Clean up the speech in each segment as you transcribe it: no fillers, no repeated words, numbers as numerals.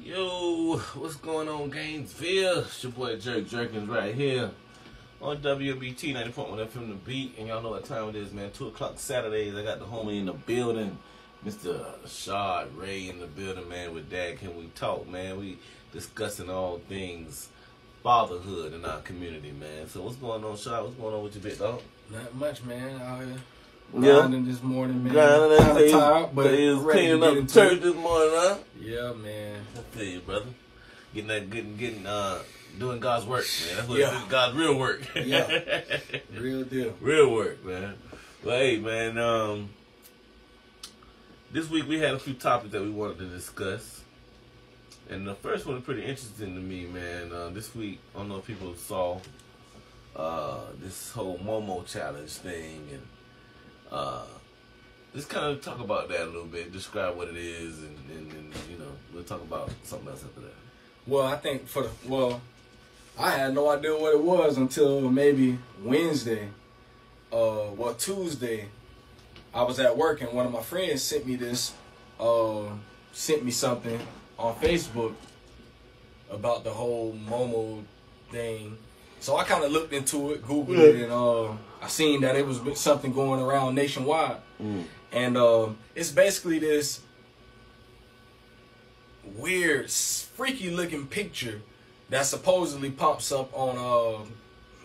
Yo, what's going on, Gainesville? It's your boy Jerk Jerkins right here on WBT 90.1 FM The Beat. And y'all know what time it is, man. 2 o'clock Saturdays. I got the homie in the building, Mr. Shad Ray in the building, man. With Dad Can We Talk, man. We discussing all things fatherhood in our community, man. So what's going on, Shad? What's going on with you, big dog? Not much, man. Out here grinding this morning, man. Grinding. Kind of tired, but he was ready cleaning to up get the into church it. this morning, huh? Yeah, man. I feel you, brother. Doing God's work, man. That's what Yeah. God's real work. Yeah. Real deal. Real work, man. Well, hey, man, this week we had a few topics that we wanted to discuss. And the first one is pretty interesting to me, man. This week, I don't know if people saw this whole Momo challenge thing. And just kind of talk about that a little bit, describe what it is, and you know, we'll talk about something else after that. Well, I think I had no idea what it was until maybe Wednesday. Tuesday, I was at work and one of my friends sent me something on Facebook about the whole Momo thing. So I kind of looked into it, Googled it, and I seen that it was something going around nationwide. And it's basically this weird, freaky looking picture that supposedly pops up on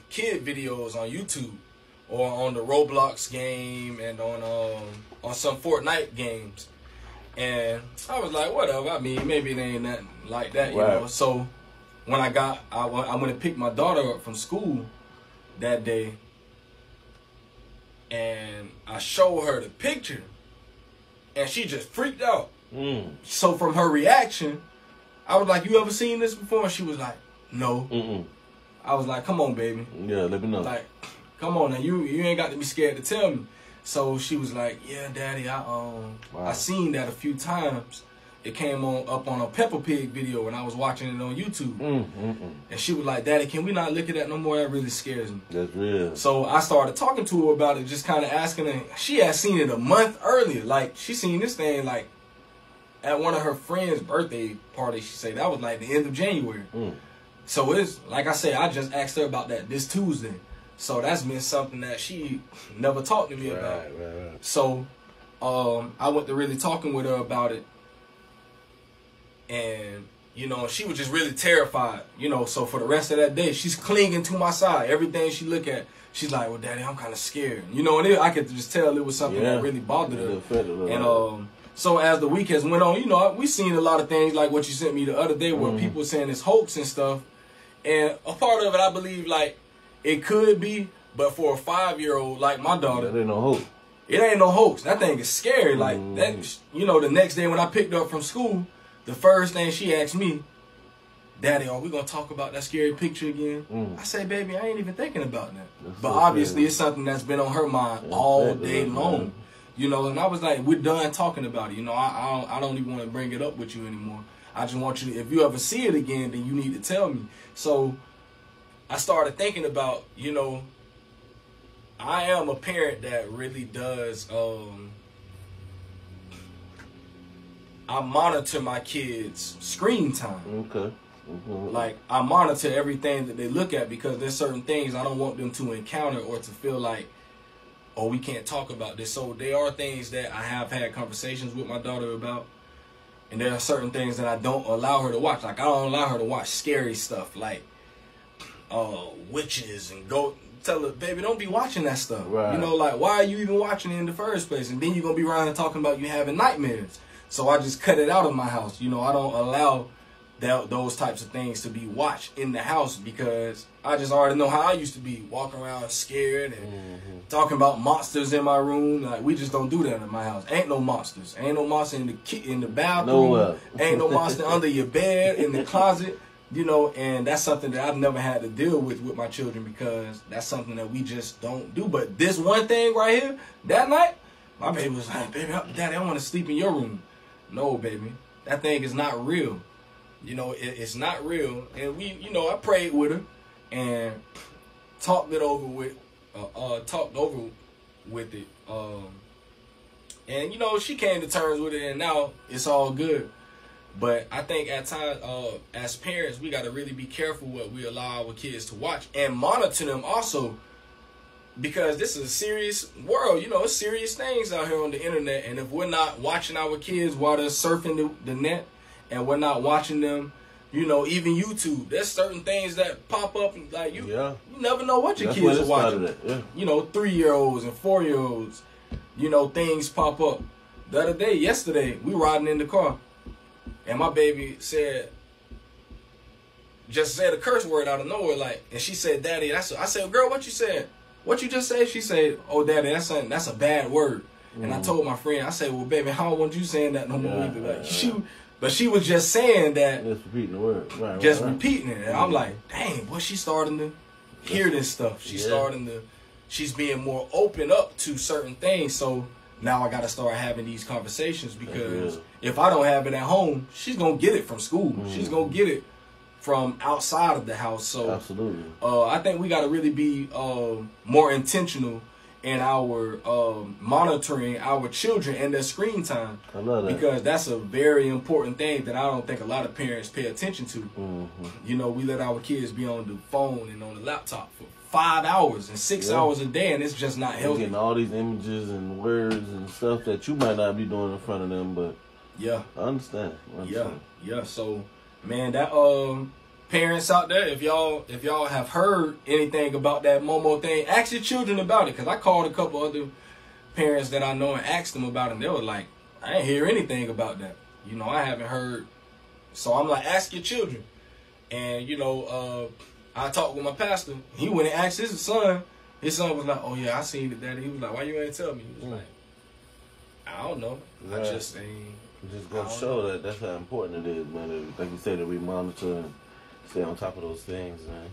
kid videos on YouTube or on the Roblox game and on some Fortnite games. And I was like, whatever. I mean, maybe it ain't nothing like that, you know. So when I went to pick my daughter up from school that day, and I showed her the picture, and she just freaked out. So from her reaction, I was like, "You ever seen this before?" And she was like, "No." I was like, "Come on, baby. Yeah, let me know. Like, come on, now you ain't got to be scared to tell me." So she was like, "Yeah, Daddy, I seen that a few times. It came up on a Peppa Pig video, and I was watching it on YouTube." And she was like, "Daddy, can we not look at that no more? That really scares me." That's real. So I started talking to her about it, just kind of asking her. She had seen it a month earlier. Like, she seen this thing, like, at one of her friend's birthday parties. She said that was, like, the end of January. So it's, like I said, I just asked her about that this Tuesday. So that's been something that she never talked to me about. Right. So I went to really talking with her about it. And, you know, she was just really terrified, you know. So for the rest of that day, she's clinging to my side. Everything she look at, she's like, "Well, Daddy, I'm kind of scared." You know, and I could just tell it was something that really bothered her. And so as the week has went on, you know, we seen a lot of things like what you sent me the other day where people saying it's hoax and stuff. And a part of it, I believe, like, it could be, but for a 5-year-old like my daughter, There ain't no hope. It ain't no hoax. That thing is scary. Like, that, you know, the next day when I picked her up from school, the first thing she asked me, "Daddy, are we going to talk about that scary picture again?" I say, "Baby, I ain't even thinking about that." But obviously, it's something that's been on her mind all day long. You know, and I was like, "We're done talking about it. You know, I don't even want to bring it up with you anymore. I just want you to, if you ever see it again, then you need to tell me." So I started thinking about, you know, I am a parent that really does, I monitor my kids' screen time. Okay. Like, I monitor everything that they look at because there's certain things I don't want them to encounter or to feel like, "Oh, we can't talk about this." So there are things that I have had conversations with my daughter about. And there are certain things that I don't allow her to watch. Like, I don't allow her to watch scary stuff like witches and go tell her, "Baby, don't be watching that stuff." Right. You know, like, why are you even watching it in the first place? And then you're going to be around here talking about you having nightmares. So I just cut it out of my house. You know, I don't allow those types of things to be watched in the house because I just already know how I used to be, walking around scared and talking about monsters in my room. Like, we just don't do that in my house. Ain't no monsters. Ain't no monster in the bathroom. Nowhere. Ain't no monster under your bed, in the closet. You know, and that's something that I've never had to deal with my children because that's something that we just don't do. But this one thing right here, that night, my baby was like, "Baby, Daddy, I want to sleep in your room." No, baby, that thing is not real. You know, it's not real. And we, you know, I prayed with her and talked over with it. And, you know, she came to terms with it, and now it's all good. But I think at times, as parents, we got to really be careful what we allow our kids to watch and monitor them also, because this is a serious world. You know, it's serious things out here on the internet. And if we're not watching our kids while they're surfing the net, and we're not watching them, you know, even YouTube, there's certain things that pop up, like you never know what your kids are watching. You know, 3-year-olds and 4-year-olds, you know, things pop up. The other day, yesterday, we riding in the car, and my baby just said a curse word out of nowhere, like, and she said, "Daddy," I said, "Girl, what you said? What you just said?" She said, "Oh, Daddy, that's a bad word." And I told my friend, I said, "Well, baby, I don't want you saying that no more either." Like, but she was just saying that. Just repeating the word. Repeating it. And I'm like, dang, boy, she's starting to hear this stuff. She's being more open up to certain things. So now I got to start having these conversations, because if I don't have it at home, she's going to get it from school. She's going to get it from outside of the house. So absolutely. I think we got to really be more intentional in our monitoring our children and their screen time. I love that. Because that's a very important thing that I don't think a lot of parents pay attention to. You know, we let our kids be on the phone and on the laptop for 5 hours and 6 hours a day, and it's just not healthy. Getting all these images and words and stuff that you might not be doing in front of them, but I understand. Yeah. So, man, that parents out there, if y'all have heard anything about that Momo thing, ask your children about it. Because I called a couple other parents that I know and asked them about it, and they were like, I didn't hear anything about that. You know, I haven't heard. So I'm like, ask your children. And, you know, I talked with my pastor. He went and asked his son. His son was like, "Oh, yeah, I seen it, Daddy." He was like, "Why you ain't tell me?" He was like, "I don't know. I just ain't." Just gonna show that that's how important it is, man. Like you said, that we monitor and stay on top of those things, man.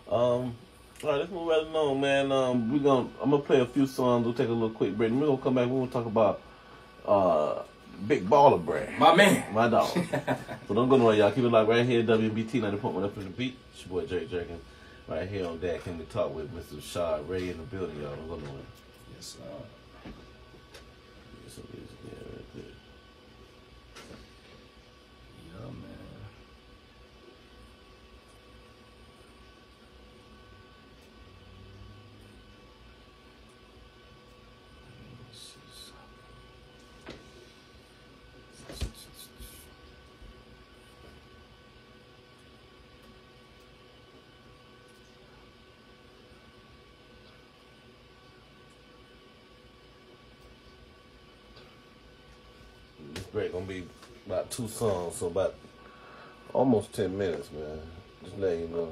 All right, let's move right along, man. I'm gonna play a few songs. We'll take a little quick break. And we're gonna come back. We're gonna talk about Big Baller Brand. My man. My dog. So don't go nowhere, y'all. Keep it locked right here, WBT 90.1 up in the beat. It's your boy Jerry Jerkin. Right here on Dad Can We Talk with Mr. Shad Ray in the building, y'all. Don't go nowhere. Yes, sir. Some music there, right there. Yeah, man. This break gonna be about 2 songs, so about almost 10 minutes, man. Just letting you know.